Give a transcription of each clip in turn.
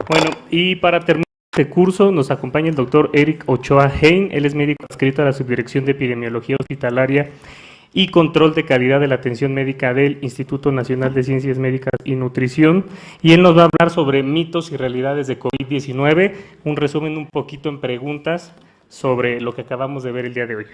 Bueno, y para terminar este curso nos acompaña el doctor Eric Ochoa Hein. Él es médico adscrito a la Subdirección de Epidemiología Hospitalaria y Control de Calidad de la Atención Médica del Instituto Nacional de Ciencias Médicas y Nutrición, y él nos va a hablar sobre mitos y realidades de COVID-19, un resumen un poquito en preguntas sobre lo que acabamos de ver el día de hoy.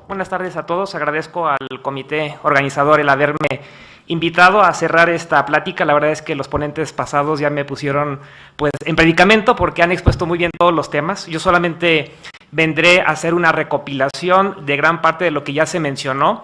Buenas tardes a todos. Agradezco al comité organizador el haberme invitado a cerrar esta plática. La verdad es que los ponentes pasados ya me pusieron pues en predicamento porque han expuesto muy bien todos los temas. Yo solamente vendré a hacer una recopilación de gran parte de lo que ya se mencionó,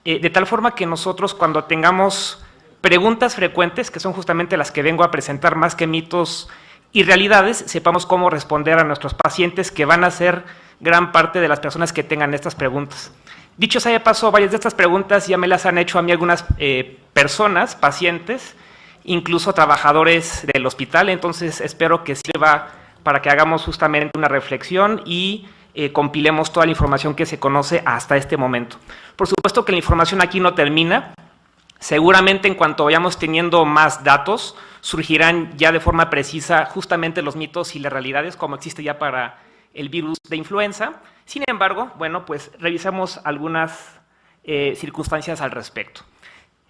de tal forma que nosotros, cuando tengamos preguntas frecuentes, que son justamente las que vengo a presentar más que mitos y realidades, sepamos cómo responder a nuestros pacientes, que van a ser gran parte de las personas que tengan estas preguntas. Dicho sea de paso, varias de estas preguntas ya me las han hecho a mí algunas personas, pacientes, incluso trabajadores del hospital, entonces espero que sirva para que hagamos justamente una reflexión y compilemos toda la información que se conoce hasta este momento. Por supuesto que la información aquí no termina. Seguramente en cuanto vayamos teniendo más datos, surgirán ya de forma precisa justamente los mitos y las realidades, como existe ya para el virus de influenza. Sin embargo, bueno, pues revisamos algunas circunstancias al respecto.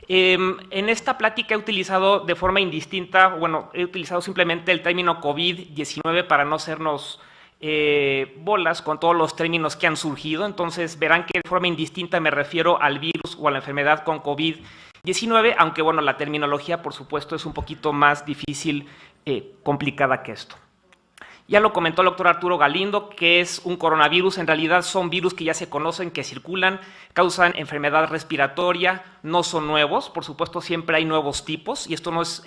En esta plática he utilizado de forma indistinta, bueno, he utilizado simplemente el término COVID-19 para no hacernos bolas con todos los términos que han surgido. Entonces verán que de forma indistinta me refiero al virus o a la enfermedad con COVID-19, aunque bueno, la terminología por supuesto es un poquito más difícil, complicada que esto. Ya lo comentó el doctor Arturo Galindo, que es un coronavirus. En realidad son virus que ya se conocen, que circulan, causan enfermedad respiratoria, no son nuevos. Por supuesto, siempre hay nuevos tipos, y esto no es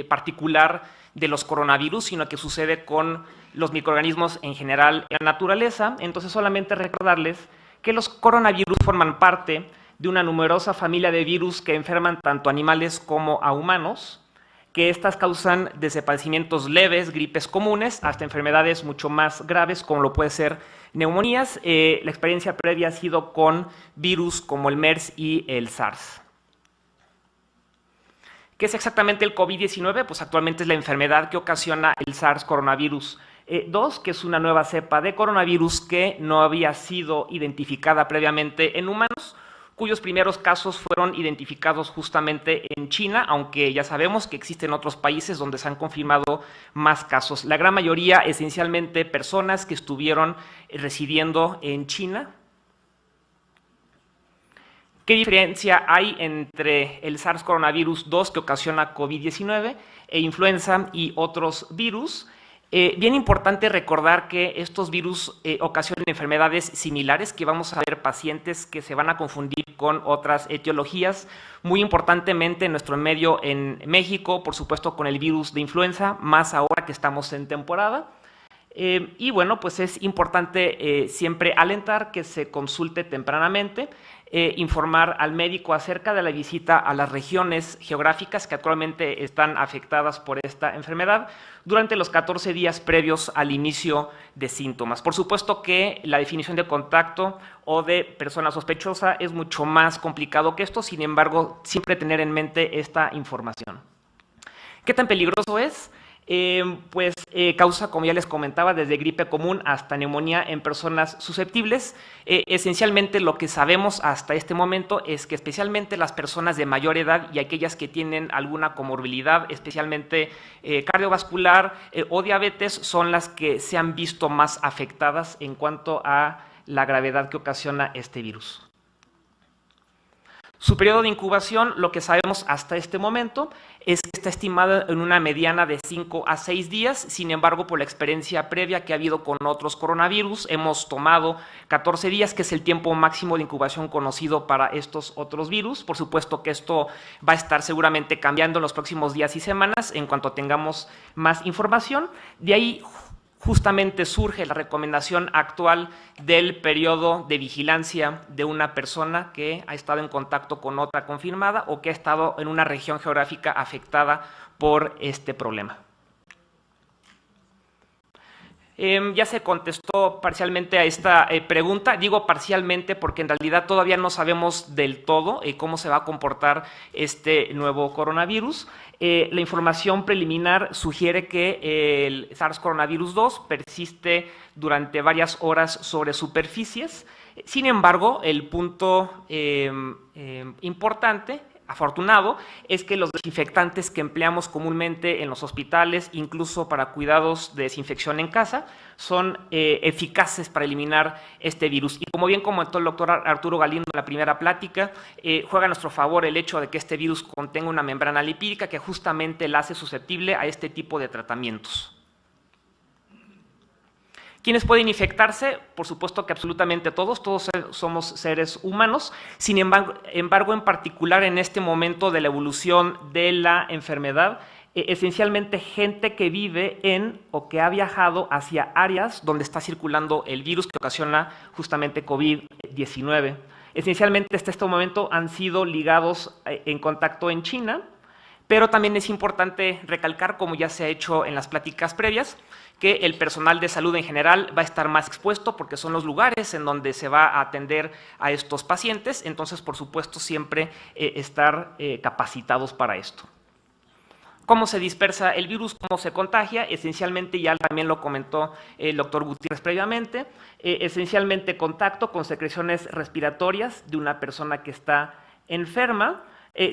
particular de los coronavirus, sino que sucede con los microorganismos en general en la naturaleza. Entonces, solamente recordarles que los coronavirus forman parte de una numerosa familia de virus que enferman tanto a animales como a humanos, que estas causan desde padecimientos leves, gripes comunes, hasta enfermedades mucho más graves, como lo puede ser neumonías. La experiencia previa ha sido con virus como el MERS y el SARS. ¿Qué es exactamente el COVID-19? Pues actualmente es la enfermedad que ocasiona el SARS coronavirus 2, que es una nueva cepa de coronavirus que no había sido identificada previamente en humanos, cuyos primeros casos fueron identificados justamente en China, aunque ya sabemos que existen otros países donde se han confirmado más casos. La gran mayoría, esencialmente, personas que estuvieron residiendo en China. ¿Qué diferencia hay entre el SARS coronavirus 2, que ocasiona COVID-19, e influenza y otros virus? Bien importante recordar que estos virus ocasionan enfermedades similares, que vamos a ver pacientes que se van a confundir con otras etiologías, muy importantemente en nuestro medio en México, por supuesto con el virus de influenza, más ahora que estamos en temporada. Y bueno, pues es importante siempre alentar que se consulte tempranamente, informar al médico acerca de la visita a las regiones geográficas que actualmente están afectadas por esta enfermedad durante los 14 días previos al inicio de síntomas. Por supuesto que la definición de contacto o de persona sospechosa es mucho más complicado que esto, sin embargo, siempre tener en mente esta información. ¿Qué tan peligroso es? Causa, como ya les comentaba, desde gripe común hasta neumonía en personas susceptibles. Esencialmente lo que sabemos hasta este momento es que especialmente las personas de mayor edad y aquellas que tienen alguna comorbilidad, especialmente cardiovascular o diabetes, son las que se han visto más afectadas en cuanto a la gravedad que ocasiona este virus. Su periodo de incubación, lo que sabemos hasta este momento, es que está estimado en una mediana de 5 a 6 días. Sin embargo, por la experiencia previa que ha habido con otros coronavirus, hemos tomado 14 días, que es el tiempo máximo de incubación conocido para estos otros virus. Por supuesto que esto va a estar seguramente cambiando en los próximos días y semanas en cuanto tengamos más información. De ahí justamente surge la recomendación actual del periodo de vigilancia de una persona que ha estado en contacto con otra confirmada o que ha estado en una región geográfica afectada por este problema. Ya se contestó parcialmente a esta pregunta. Digo parcialmente porque en realidad todavía no sabemos del todo cómo se va a comportar este nuevo coronavirus. La información preliminar sugiere que el SARS coronavirus 2 persiste durante varias horas sobre superficies. Sin embargo, el punto importante, afortunado, es que los desinfectantes que empleamos comúnmente en los hospitales, incluso para cuidados de desinfección en casa, son eficaces para eliminar este virus. Y como bien comentó el doctor Arturo Galindo en la primera plática, juega a nuestro favor el hecho de que este virus contenga una membrana lipídica que justamente la hace susceptible a este tipo de tratamientos. ¿Quiénes pueden infectarse? Por supuesto que absolutamente todos somos seres humanos. Sin embargo, en particular en este momento de la evolución de la enfermedad, esencialmente gente que vive en o que ha viajado hacia áreas donde está circulando el virus que ocasiona justamente COVID-19. Esencialmente hasta este momento han sido ligados en contacto en China, pero también es importante recalcar, como ya se ha hecho en las pláticas previas, que el personal de salud en general va a estar más expuesto porque son los lugares en donde se va a atender a estos pacientes, entonces, por supuesto, siempre estar capacitados para esto. ¿Cómo se dispersa el virus? ¿Cómo se contagia? Esencialmente, ya también lo comentó el doctor Gutiérrez previamente, esencialmente contacto con secreciones respiratorias de una persona que está enferma.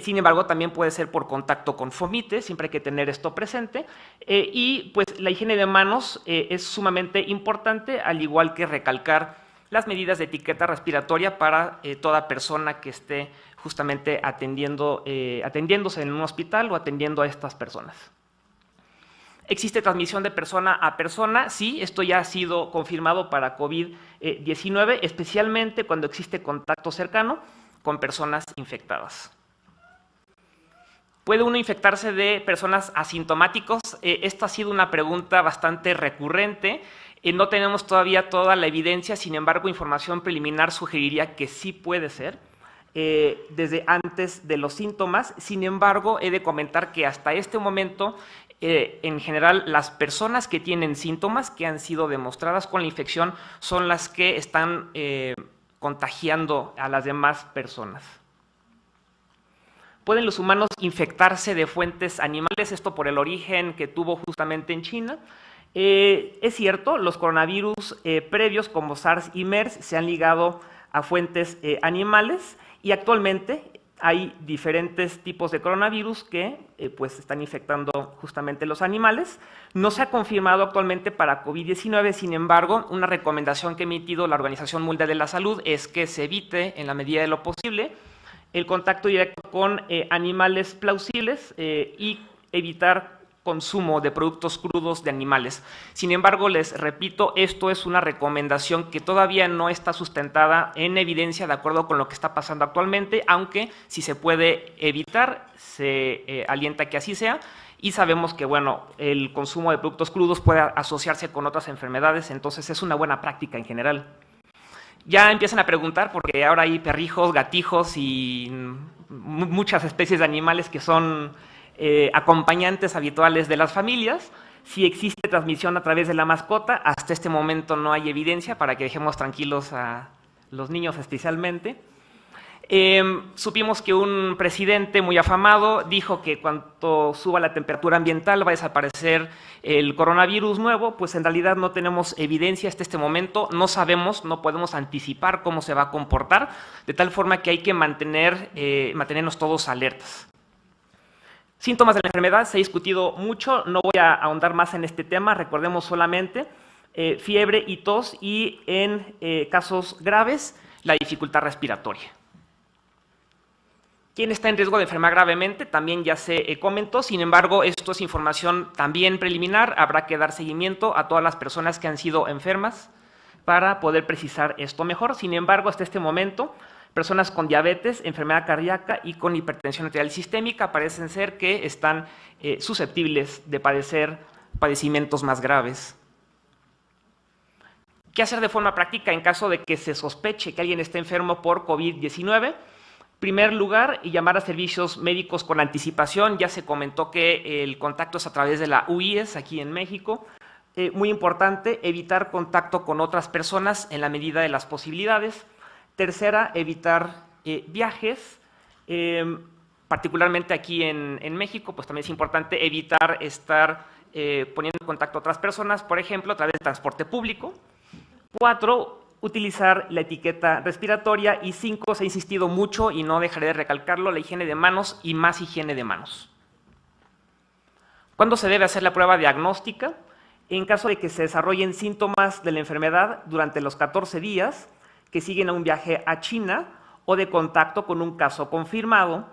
Sin embargo, también puede ser por contacto con fomites, siempre hay que tener esto presente. Y pues la higiene de manos es sumamente importante, al igual que recalcar las medidas de etiqueta respiratoria para toda persona que esté justamente atendiéndose en un hospital o atendiendo a estas personas. ¿Existe transmisión de persona a persona? Sí, esto ya ha sido confirmado para COVID-19, especialmente cuando existe contacto cercano con personas infectadas. ¿Puede uno infectarse de personas asintomáticos? Esta ha sido una pregunta bastante recurrente. No tenemos todavía toda la evidencia, sin embargo, información preliminar sugeriría que sí puede ser desde antes de los síntomas. Sin embargo, he de comentar que hasta este momento, en general, las personas que tienen síntomas que han sido demostradas con la infección son las que están contagiando a las demás personas. ¿Pueden los humanos infectarse de fuentes animales? Esto por el origen que tuvo justamente en China. Es cierto, los coronavirus previos como SARS y MERS se han ligado a fuentes animales y actualmente hay diferentes tipos de coronavirus que pues están infectando justamente los animales. No se ha confirmado actualmente para COVID-19, sin embargo, una recomendación que ha emitido la Organización Mundial de la Salud es que se evite en la medida de lo posible el contacto directo con animales plausibles y evitar consumo de productos crudos de animales. Sin embargo, les repito, esto es una recomendación que todavía no está sustentada en evidencia de acuerdo con lo que está pasando actualmente, aunque si se puede evitar, se alienta que así sea. Y sabemos que, bueno, el consumo de productos crudos puede asociarse con otras enfermedades, entonces es una buena práctica en general. Ya empiezan a preguntar, porque ahora hay perrijos, gatijos y muchas especies de animales que son acompañantes habituales de las familias. Si existe transmisión a través de la mascota, hasta este momento no hay evidencia para que dejemos tranquilos a los niños especialmente. Supimos que un presidente muy afamado dijo que cuando suba la temperatura ambiental va a desaparecer el coronavirus nuevo. Pues en realidad no tenemos evidencia hasta este momento, no sabemos, no podemos anticipar cómo se va a comportar, de tal forma que hay que mantenernos todos alertas. Síntomas de la enfermedad se ha discutido mucho, no voy a ahondar más en este tema, recordemos solamente fiebre y tos y en casos graves la dificultad respiratoria. ¿Quién está en riesgo de enfermar gravemente? También ya se comentó, sin embargo, esto es información también preliminar, habrá que dar seguimiento a todas las personas que han sido enfermas para poder precisar esto mejor. Sin embargo, hasta este momento, personas con diabetes, enfermedad cardíaca y con hipertensión arterial sistémica parecen ser que están susceptibles de padecer padecimientos más graves. ¿Qué hacer de forma práctica en caso de que se sospeche que alguien esté enfermo por COVID-19? En primer lugar, llamar a servicios médicos con anticipación. Ya se comentó que el contacto es a través de la UIES aquí en México. muy importante, evitar contacto con otras personas en la medida de las posibilidades. Tercera, evitar viajes, particularmente aquí en México, pues también es importante evitar estar poniendo en contacto a otras personas, por ejemplo, a través del transporte público. 4, utilizar la etiqueta respiratoria. Y 5, se ha insistido mucho y no dejaré de recalcarlo, la higiene de manos y más higiene de manos. ¿Cuándo se debe hacer la prueba diagnóstica? En caso de que se desarrollen síntomas de la enfermedad durante los 14 días que siguen a un viaje a China o de contacto con un caso confirmado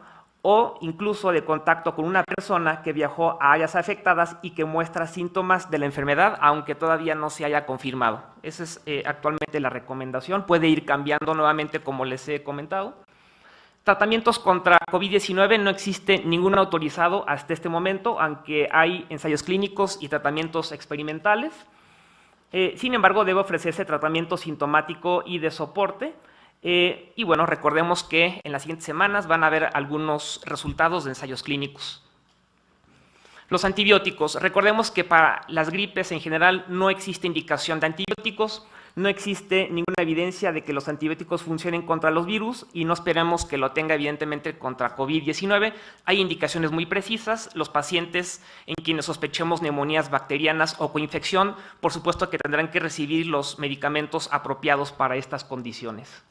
o incluso de contacto con una persona que viajó a áreas afectadas y que muestra síntomas de la enfermedad, aunque todavía no se haya confirmado. Esa es actualmente la recomendación. Puede ir cambiando nuevamente, como les he comentado. Tratamientos contra COVID-19, no existe ninguno autorizado hasta este momento, aunque hay ensayos clínicos y tratamientos experimentales. Sin embargo, debe ofrecerse tratamiento sintomático y de soporte. Y bueno, recordemos que en las siguientes semanas van a haber algunos resultados de ensayos clínicos. Los antibióticos. Recordemos que para las gripes en general no existe indicación de antibióticos, no existe ninguna evidencia de que los antibióticos funcionen contra los virus y no esperemos que lo tenga evidentemente contra COVID-19. Hay indicaciones muy precisas. Los pacientes en quienes sospechemos neumonías bacterianas o coinfección, por supuesto que tendrán que recibir los medicamentos apropiados para estas condiciones.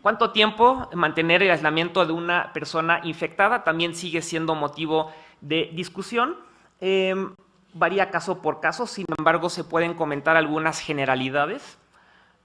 ¿Cuánto tiempo mantener el aislamiento de una persona infectada? También sigue siendo motivo de discusión. Varía caso por caso, sin embargo, se pueden comentar algunas generalidades.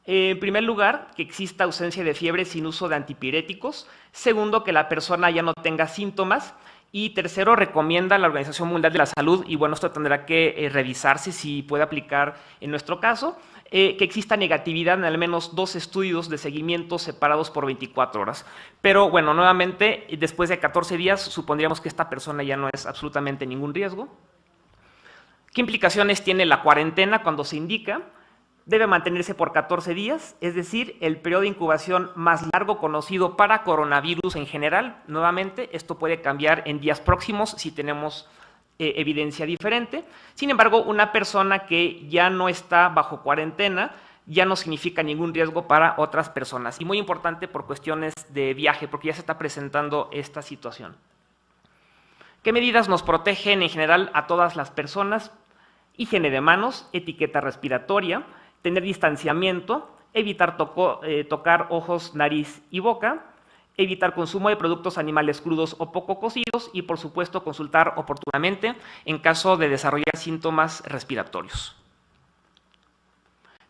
En primer lugar, que exista ausencia de fiebre sin uso de antipiréticos. Segundo, que la persona ya no tenga síntomas. Y tercero, recomienda la Organización Mundial de la Salud, y bueno, esto tendrá que revisarse si puede aplicar en nuestro caso, que exista negatividad en al menos 2 estudios de seguimiento separados por 24 horas. Pero bueno, nuevamente, después de 14 días, supondríamos que esta persona ya no es absolutamente ningún riesgo. ¿Qué implicaciones tiene la cuarentena cuando se indica? Debe mantenerse por 14 días, es decir, el periodo de incubación más largo conocido para coronavirus en general. Nuevamente, esto puede cambiar en días próximos si tenemos evidencia diferente. Sin embargo, una persona que ya no está bajo cuarentena ya no significa ningún riesgo para otras personas. Y muy importante por cuestiones de viaje, porque ya se está presentando esta situación. ¿Qué medidas nos protegen en general a todas las personas? Higiene de manos, etiqueta respiratoria, tener distanciamiento, evitar tocar ojos, nariz y boca, evitar consumo de productos animales crudos o poco cocidos y, por supuesto, consultar oportunamente en caso de desarrollar síntomas respiratorios.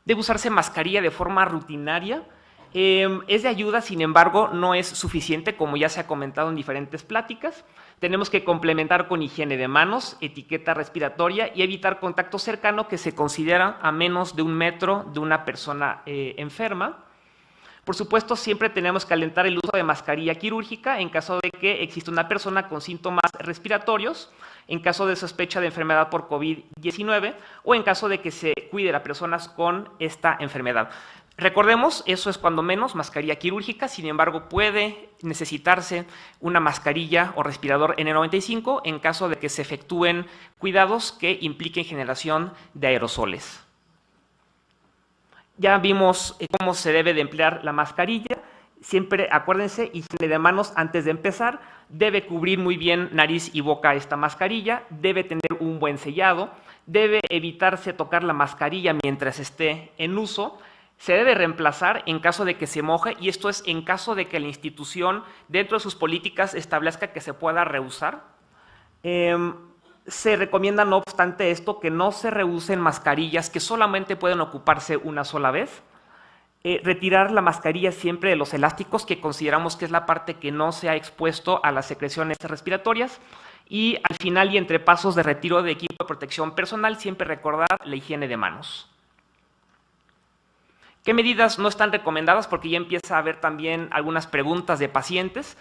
Debe usarse mascarilla de forma rutinaria. Es de ayuda, sin embargo, no es suficiente, como ya se ha comentado en diferentes pláticas. Tenemos que complementar con higiene de manos, etiqueta respiratoria y evitar contacto cercano que se considera a menos de 1 metro de una persona enferma. Por supuesto, siempre tenemos que alentar el uso de mascarilla quirúrgica en caso de que exista una persona con síntomas respiratorios, en caso de sospecha de enfermedad por COVID-19 o en caso de que se cuide a personas con esta enfermedad. Recordemos, eso es cuando menos mascarilla quirúrgica, sin embargo puede necesitarse una mascarilla o respirador N95 en caso de que se efectúen cuidados que impliquen generación de aerosoles. Ya vimos cómo se debe de emplear la mascarilla. Siempre acuérdense, higiene de manos antes de empezar. Debe cubrir muy bien nariz y boca esta mascarilla. Debe tener un buen sellado. Debe evitarse tocar la mascarilla mientras esté en uso. Se debe reemplazar en caso de que se moje, y esto es en caso de que la institución dentro de sus políticas establezca que se pueda reusar. Se recomienda, no obstante esto, que no se reusen mascarillas que solamente pueden ocuparse una sola vez. Retirar la mascarilla siempre de los elásticos, que consideramos que es la parte que no se ha expuesto a las secreciones respiratorias. Y al final y entre pasos de retiro de equipo de protección personal, siempre recordar la higiene de manos. ¿Qué medidas no están recomendadas? Porque ya empieza a haber también algunas preguntas de pacientes.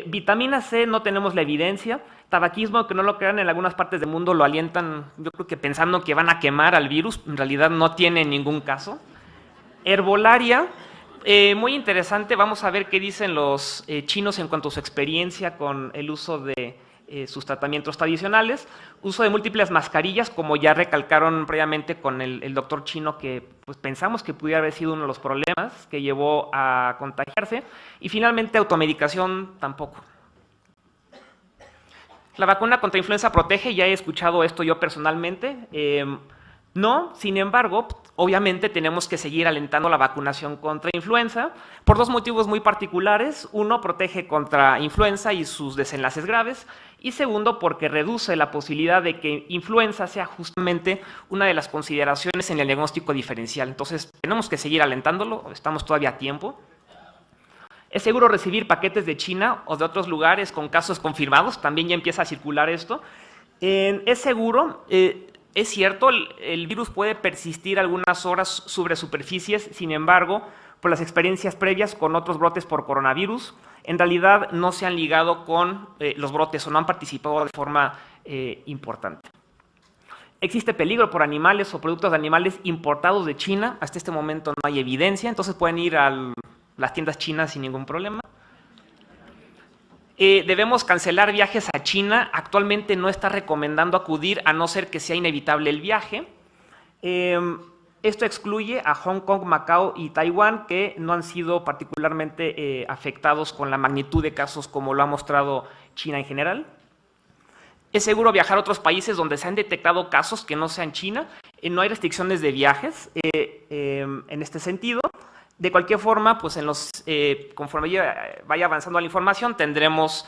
Vitamina C, no tenemos la evidencia. Tabaquismo, que no lo crean, en algunas partes del mundo lo alientan, yo creo que pensando que van a quemar al virus, en realidad no tiene ningún caso. Herbolaria, muy interesante, vamos a ver qué dicen los chinos en cuanto a su experiencia con el uso de sus tratamientos tradicionales. Uso de múltiples mascarillas, como ya recalcaron previamente con el doctor Chino, que pues, pensamos que pudiera haber sido uno de los problemas que llevó a contagiarse. Y finalmente, automedicación tampoco. La vacuna contra influenza protege, ya he escuchado esto yo personalmente. No, sin embargo, obviamente tenemos que seguir alentando la vacunación contra influenza por dos motivos muy particulares. Uno, protege contra influenza y sus desenlaces graves. Y segundo, porque reduce la posibilidad de que influenza sea justamente una de las consideraciones en el diagnóstico diferencial. Entonces, tenemos que seguir alentándolo, estamos todavía a tiempo. Es seguro recibir paquetes de China o de otros lugares con casos confirmados, también ya empieza a circular esto. Es seguro. Es cierto, el virus puede persistir algunas horas sobre superficies, sin embargo, por las experiencias previas con otros brotes por coronavirus, en realidad no se han ligado con los brotes o no han participado de forma importante. Existe peligro por animales o productos de animales importados de China. Hasta este momento no hay evidencia, entonces pueden ir a las tiendas chinas sin ningún problema. Debemos cancelar viajes a China. Actualmente no está recomendando acudir a no ser que sea inevitable el viaje. Esto excluye a Hong Kong, Macao y Taiwán, que no han sido particularmente afectados con la magnitud de casos como lo ha mostrado China en general. Es seguro viajar a otros países donde se han detectado casos que no sean China. No hay restricciones de viajes en este sentido. De cualquier forma, pues conforme vaya avanzando la información, tendremos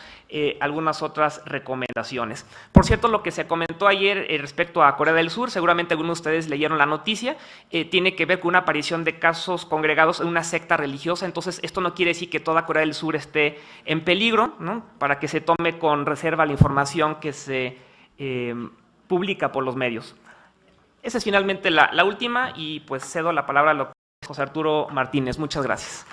algunas otras recomendaciones. Por cierto, lo que se comentó ayer respecto a Corea del Sur, seguramente algunos de ustedes leyeron la noticia, tiene que ver con una aparición de casos congregados en una secta religiosa. Entonces, esto no quiere decir que toda Corea del Sur esté en peligro, ¿no? Para que se tome con reserva la información que se publica por los medios. Esa es finalmente la última y pues cedo la palabra a José Arturo Martínez. Muchas gracias.